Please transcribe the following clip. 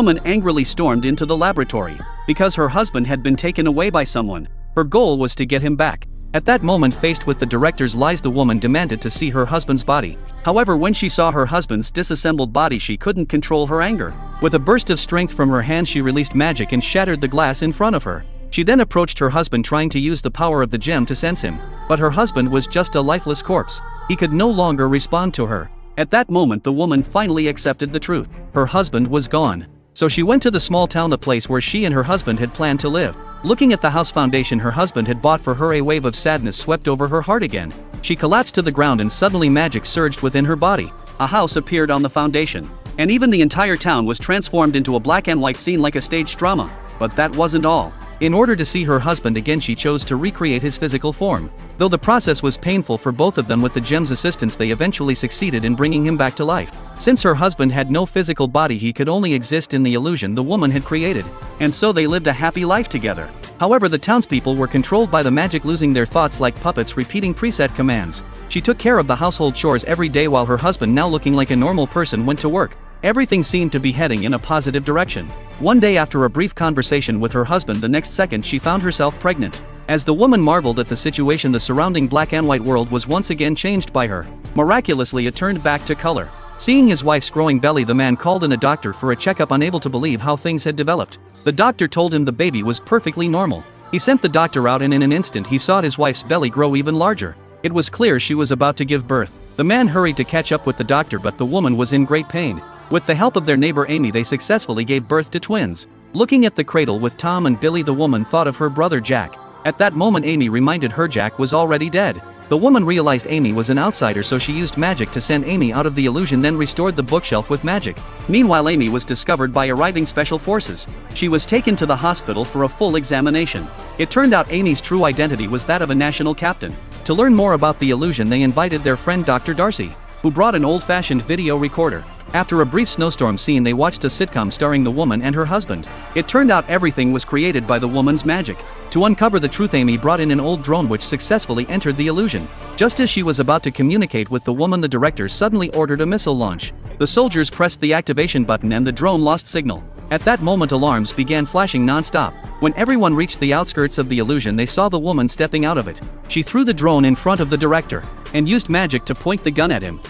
woman angrily stormed into the laboratory. Because her husband had been taken away by someone, her goal was to get him back. At that moment, faced with the director's lies, the woman demanded to see her husband's body. However, when she saw her husband's disassembled body, she couldn't control her anger. With a burst of strength from her hand, she released magic and shattered the glass in front of her. She then approached her husband, trying to use the power of the gem to sense him. But her husband was just a lifeless corpse. He could no longer respond to her. At that moment, the woman finally accepted the truth. Her husband was gone. So she went to the small town, the place where she and her husband had planned to live. Looking at the house foundation her husband had bought for her, a wave of sadness swept over her heart again. She collapsed to the ground and suddenly magic surged within her body. A house appeared on the foundation. And even the entire town was transformed into a black and white scene like a staged drama. But that wasn't all. In order to see her husband again, she chose to recreate his physical form. Though the process was painful for both of them, with the gem's assistance they eventually succeeded in bringing him back to life. Since her husband had no physical body, he could only exist in the illusion the woman had created. And so they lived a happy life together. However, the townspeople were controlled by the magic, losing their thoughts like puppets, repeating preset commands. She took care of the household chores every day while her husband, now looking like a normal person, went to work. Everything seemed to be heading in a positive direction. One day, after a brief conversation with her husband, the next second she found herself pregnant. As the woman marveled at the situation, the surrounding black and white world was once again changed by her. Miraculously, it turned back to color. Seeing his wife's growing belly, the man called in a doctor for a checkup, unable to believe how things had developed. The doctor told him the baby was perfectly normal. He sent the doctor out, and in an instant he saw his wife's belly grow even larger. It was clear she was about to give birth. The man hurried to catch up with the doctor, but the woman was in great pain. With the help of their neighbor Amy, they successfully gave birth to twins. Looking at the cradle with Tom and Billy, the woman thought of her brother Jack. At that moment, Amy reminded her Jack was already dead. The woman realized Amy was an outsider, so she used magic to send Amy out of the illusion, then restored the bookshelf with magic. Meanwhile, Amy was discovered by arriving special forces. She was taken to the hospital for a full examination. It turned out Amy's true identity was that of a national captain. To learn more about the illusion, they invited their friend Dr. Darcy, who brought an old-fashioned video recorder. After a brief snowstorm scene, they watched a sitcom starring the woman and her husband. It turned out everything was created by the woman's magic. To uncover the truth, Amy brought in an old drone which successfully entered the illusion. Just as she was about to communicate with the woman, the director suddenly ordered a missile launch. The soldiers pressed the activation button and the drone lost signal. At that moment, alarms began flashing non-stop. When everyone reached the outskirts of the illusion, they saw the woman stepping out of it. She threw the drone in front of the director and used magic to point the gun at him.